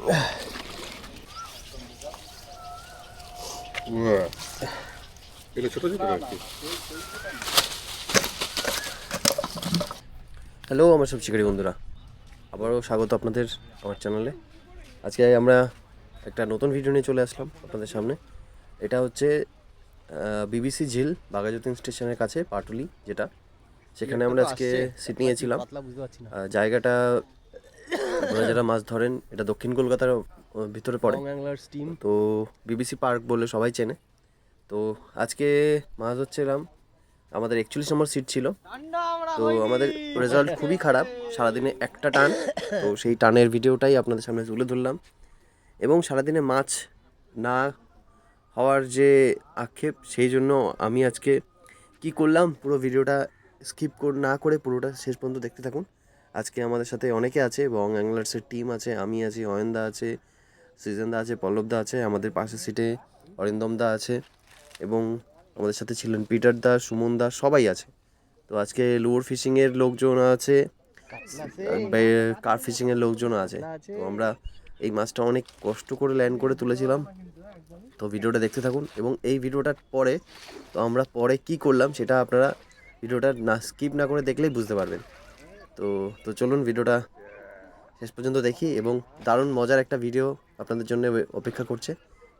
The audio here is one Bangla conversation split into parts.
হ্যালো আমার সব শিকারী বন্ধুরা, আবারও স্বাগত আপনাদের আমার চ্যানেলে। আজকে আমরা একটা নতুন ভিডিও নিয়ে চলে আসলাম আপনাদের সামনে। এটা হচ্ছে বিবিসি ঝিল, বাঘাযতীন স্টেশনের কাছে পাটুলি, যেটা সেখানে আমরা আজকে সিট নিয়েছিলাম। জায়গাটা আপনারা যারা মাছ ধরেন, এটা দক্ষিণ কলকাতার ভিতরে পড়ে, তো বিবিসি পার্ক বলে সবাই চেনে। তো আজকে মাছ ধরছিলাম, আমাদের 41 নম্বর সিট ছিল। তো আমাদের রেজাল্ট খুবই খারাপ, সারাদিনে একটা টান। তো সেই টানের ভিডিওটাই আপনাদের সামনে তুলে ধরলাম। এবং সারাদিনে মাছ না হওয়ার যে আক্ষেপ, সেই জন্য আমি আজকে কি করলাম, পুরো ভিডিওটা স্কিপ না করে পুরোটা শেষ পর্যন্ত দেখতে থাকুন। আজকে আমাদের সাথে অনেকে আছে, বং অ্যাংলার্সের টিম আছে, আমি আছি, অয়নদা আছে, সৃজনদা আছে, পল্লবদা আছে, আমাদের পাশের সিটে অরিন্দমদা আছে, এবং আমাদের সাথে ছিলেন পিটার দা, সুমন দা, সবাই আছে। তো আজকে লুয়োর ফিশিংয়ের লোকজন আছে, কার ফিশিংয়ের লোকজন আছে। তো আমরা এই মাছটা অনেক কষ্ট করে ল্যান্ড করে তুলেছিলাম। তো ভিডিওটা দেখতে থাকুন, এবং এই ভিডিওটার পরে তো আমরা পরে কি করলাম সেটা আপনারা ভিডিওটা না স্কিপ না করে দেখলেই বুঝতে পারবেন। তো চলুন ভিডিওটা শেষ পর্যন্ত দেখি, এবং দারুণ মজার একটা ভিডিও আপনাদের জন্য অপেক্ষা করছে।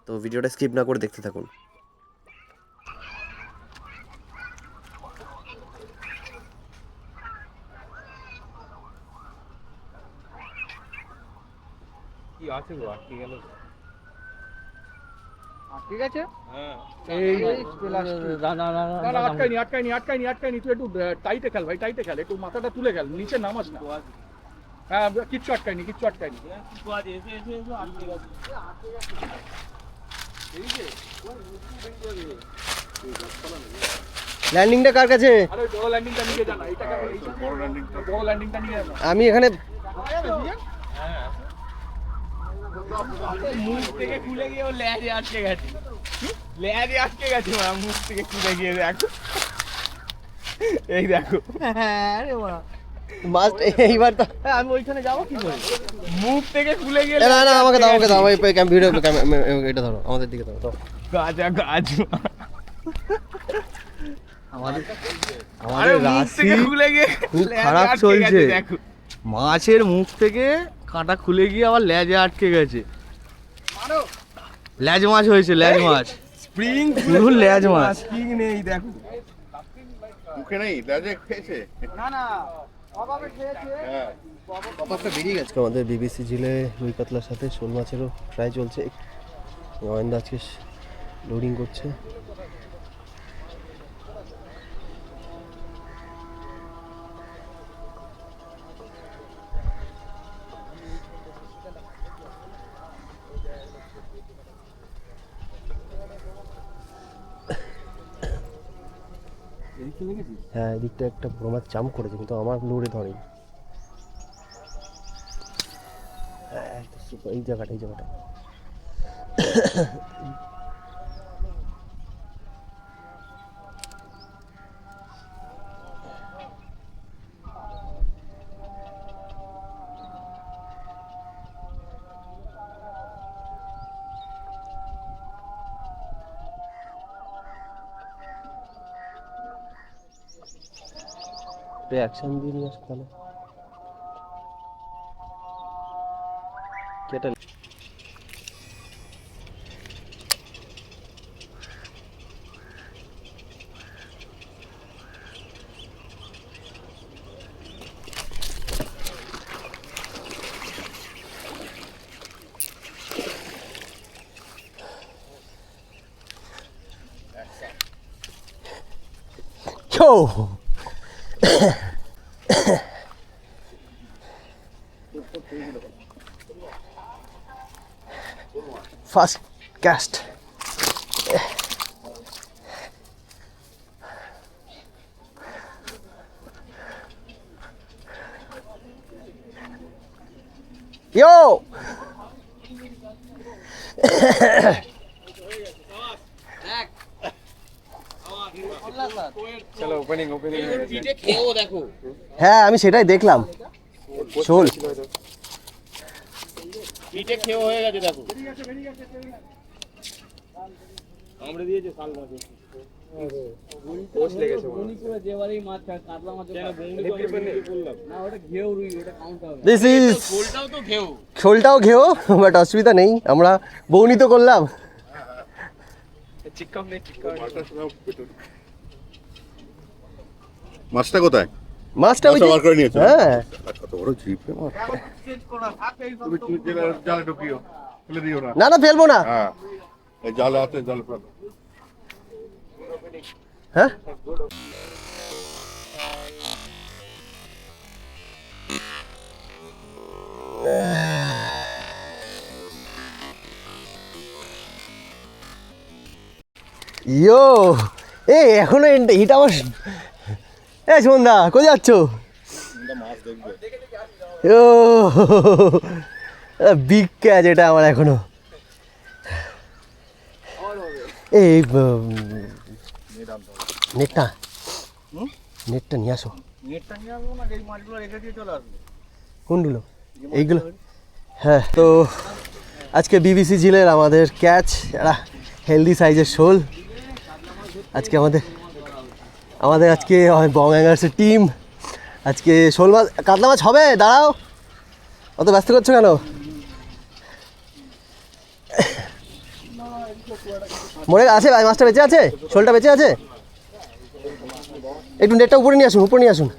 তো ভিডিওটা স্কিপ না করে দেখতে থাকুন। কি আছে গো, আটকে গেল। ঠিক আছে, আটকাইনি তুই একটু টাইটে খেল ভাই, টাইটে খেল, একটু মাথাটা তুলে খেল, নিচে নামাস না। হ্যাঁ, কিচ্ছু আটকাইনি। ল্যান্ডিংটা কার কাছে? আরে বড় ল্যান্ডিংটা নিয়ে যা না, এটা বড় ল্যান্ডিংটা নিয়ে যা না। আমি এখানে মুখ থেকে খুলে গিয়ে ও লেজে আটকে গেছে, মুখ থেকে খুলে গিয়ে দেখো, এই দেখো। মাছ এইবার তো আমি ওইখানে যাবো কি করে, মুখ থেকে খুলে গিয়ে। না আমাকে দাও ভিডিও এটা ধরো, আমাদের দিকে ধরো। গাছ আমাদের মুখ থেকে খুলে গিয়ে খুব খারাপ চলছে। মাছের মুখ থেকে কাঁটা খুলে গিয়ে আবার লেজে আটকে গেছে। লেজ মাছ হয়েছে, লেজ মাছ, স্প্রিং পুরো লেজ মাছ। স্প্রিং নেই, দেখো মুখে নেই, লেজে খেয়েছে। না অভাবে খেয়েছে। হ্যাঁ, ব্যাপারটা বেরিয়ে গেছে। আমাদের বিবিসি ঝিলে রুই কাতলার সাথে শোল মাছেরও ফ্রাই চলছে। গোয়েন্দা আজকে লোডিং করছে। হ্যাঁ, এদিকটা একটা বড় মাছ জাম্প করেছে, কিন্তু আমার লোডে ধরেনি। এই জায়গাটা অ্যাকশন দিয়ে নিয়ে আসো তাহলে। কেটে ফার্স্ট ক্যাস্ট। Yo! চলো ওপেনিং হ্যাঁ, আমি সেটাই দেখলাম। শোল পিঠে খেয়ে হয়ে গেছে দেখো আমরা দিয়েছে শাল মাছ কোষ লেগেছে দিস ইজ কোলটাও তো ঘেউ শোলটাও ঘেও, বাট অসুবিধা নেই, আমরা বৌনি তো করলাম। চিক্কাম নেই চিক্কাম মাছটা কোথায়? মাছটা ওই মাছটা বার করে নিয়েছো? হ্যাঁ, কত বড় জিপ রে মাছ। তুমি জালে ঢুকিও, ফেলে দিও না। না না ফেলবো না। হ্যাঁ, এই জালে আছে, জালে ফেলো। হ্যাঁ ইয়ো এ এখনো এটা আমার এ সন্ধ্যা কোথায় যাচ্ছ? মাছ দেখবে। ও বিগ ক্যাচ এটা আমার এখনো। এই নেটটা নেটটা নিয়ে আসো। নেটটা নিয়ে আসবো না, এই মাছগুলো রেখে দিয়ে চলে আসবে। কোনগুলো? এইগুলো? হ্যাঁ, তো আজকে বিবিসি ঝিলের আমাদের ক্যাচ, একটা হেলদি সাইজের শোল। আজকে আমাদের আজকে বং অ্যাঙ্গার্সের টিম আজকে শোল মাছ কাতলা মাছ হবে। দাঁড়াও, অত ব্যস্ত করছো কেন? মনে আছে ভাই, মাছটা বেঁচে আছে, শোলটা বেঁচে আছে। একটু নেটটা উপরে নিয়ে আসুন, উপরে নিয়ে আসুন।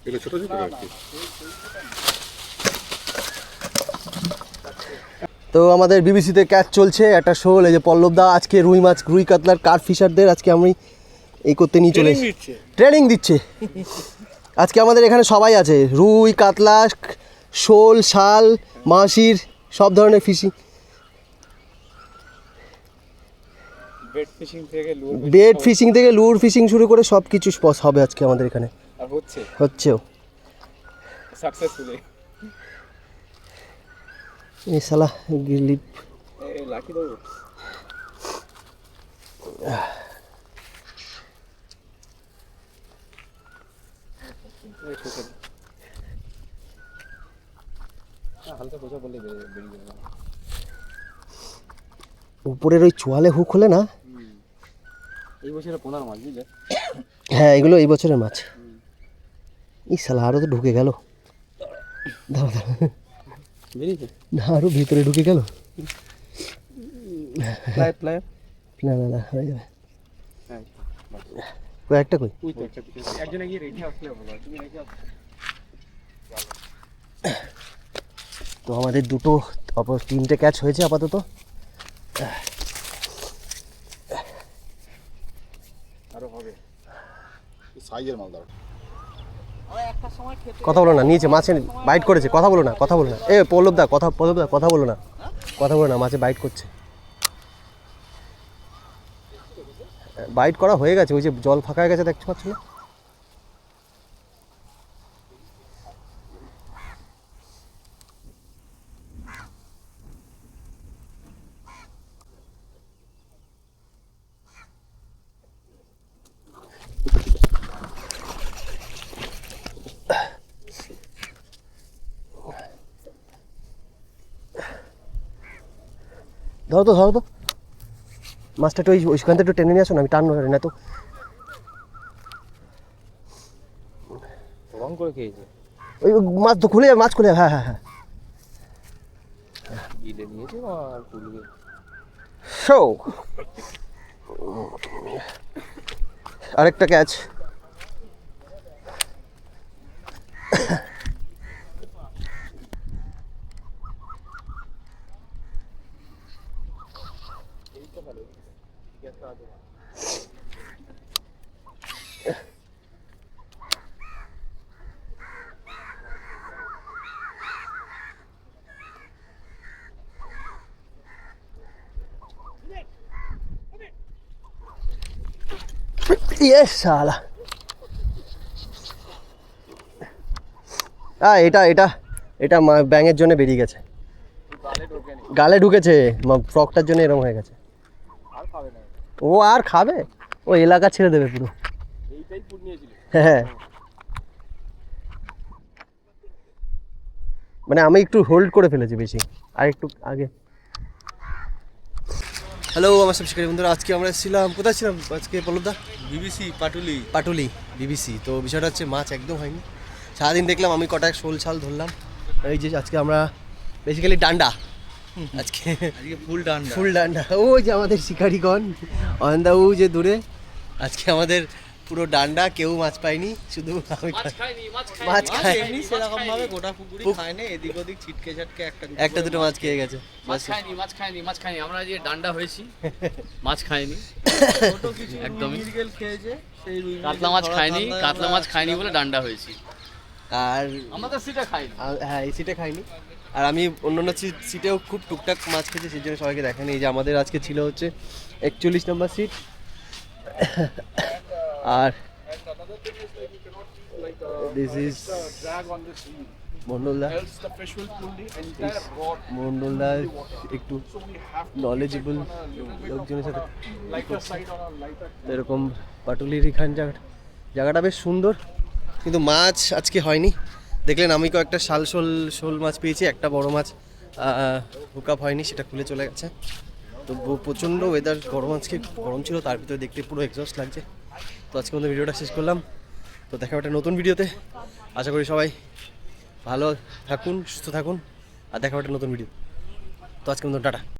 এটা ছোট ছোট আর কি। তো আমাদের বিবিসিতে ক্যাচ চলছে, একটা শোল। এই যে পল্লবদা আজকে রুই মাছ, রুই কাতলার কার ফিশারদের আজকে আমি এই করতে নিয়ে চলে এসেছি, ট্রেনিং দিচ্ছে। আজকে আমাদের এখানে সবাই আছে, রুই কাতলা শোল শাল মাছির সব ধরনের ফিশিং, বেড ফিশিং থেকে লুর ফিশিং শুরু করে সব কিছু হবে আজকে আমাদের এখানে। আর হচ্ছেও সাকসেসফুলি এই শালা গিলিপ লাকি দাও হালকা বোঝা বললে বেরিয়ে যাবে। উপরের ওই চোয়ালে হুক হলে না। এই বছরে 15 মাছ বুঝলে। হ্যাঁ, এগুলো এই বছরের মাছ। এই শালা আরও তো ঢুকে গেল, দাঁড়া দাঁড়া, না আরও ভিতরে ঢুকে গেল। না না না, হয়ে যাবে। একটা কই একজনে গিয়ে রেডি আসলে ভালো হয়, তুমি রেডি আসো। তো আমাদের দুটো তিনটে ক্যাচ হয়েছে আপাতত। আরো হবে সাইজের মাল দাও। কথা বলো না, নিয়েছে মাছে বাইট করেছে, কথা বলো না, কথা বলো না। এ পল্লবদা কথা বলো না, কথা বলো না, মাছে বাইট করছে। বাইট করা হয়ে গেছে, ওই যে জল ফাঁকা হয়ে গেছে, দেখতে পাচ্ছ না? ধরো তো মাছটা একটু ওইখান থেকে একটু টেনে নিয়ে আসো না, আমি টান না তো। রং করে খেয়েছে ওই মাছ তো খুলে যাবে, মাছ খুলে যাবে। হ্যাঁ হ্যাঁ হ্যাঁ, গিলে নিয়েছে আর পুলবে শো আরেকটা ক্যাচ। ইয়েস শালা, এটা এটা এটা ব্যাঙের জন্য বেরিয়ে গেছে, গালে ঢুকেছে, ফ্রকটার জন্য এরকম হয়ে গেছে। ও আর খাবে, ও এলাকা ছেড়ে দেবে পুরো। হ্যাঁ মানে আমি একটু হোল্ড করে ফেলেছি বেশি, আর একটু আগে। হ্যালো আমার সব শিকারী বন্ধুরা, আজকে আমরা ছিলাম, কোথায় ছিলাম আজকে পল্লবদা? বিবিসি পাটুলি। পাটুলি বিবিসি। তো বিষয়টা হচ্ছে মাছ একদম হয়নি। সারাদিন দেখলাম আমি কটা শোল ছাল ধরলাম। এই যে আজকে আমরা বেসিক্যালি ডান্ডা, আজকে আজকে ফুল ডান্ডা। ফুল ডান্ডা। ওই যে আমাদের শিকারিগণ অয়ন্দা ও যে দূরে, আজকে আমাদের পুরো ডান্ডা, কেউ মাছ পায়নি, শুধু আমি মাছ খাই। এমনি সেরকম ভাবে গোটা পুকুরি খায় না, এদিক ওদিক ছিটকে ছাটকে একটা দুটো মাছ খেয়ে গেছে। মাছ খাইনি আমরা যে ডান্ডা হয়েছি মাছ খাইনি ছোট কিছু একদমই। মৃগেল খেয়েছে, সেই রুই কাতলা মাছ খাইনি বলে ডান্ডা হয়েছি। আর আমাদের সিটে খাইনি। হ্যাঁ এই সিটে খাইনি। আর আমি অন্য সিটেও খুব টুকটাক মাছ খেয়েছি, সেই জন্য সবাইকে দেখানি। এই যে আমাদের আজকে ছিল হচ্ছে 41 নম্বর সিট। আর this is Drag on this reel, মন্ডলদা। else the fish will pull the entire rod. মন্ডলদা একটু So we have to knowledgeable লোকজনের সাথে lighter side on a lighter. এরকম পাটুলির এখান জায়গাটা বেশ সুন্দর, কিন্তু মাছ আজকে হয়নি। দেখলেন আমি কয়েকটা শোল মাছ পেয়েছি, একটা বড় মাছ হুক আপ হয়নি, সেটা খুলে চলে গেছে। তো প্রচণ্ড ওয়েদার, গরম, আজকে গরম ছিল, তার ভিতরে দেখতে পুরো এক্সস্ট লাগছে। তো আজকে আমাদের ভিডিওটা শেষ করলাম। তো দেখা একটা নতুন ভিডিওতে, আশা করি সবাই ভালো থাকুন, সুস্থ থাকুন, আর দেখা একটা নতুন ভিডিও। তো আজকে মতন টাটা।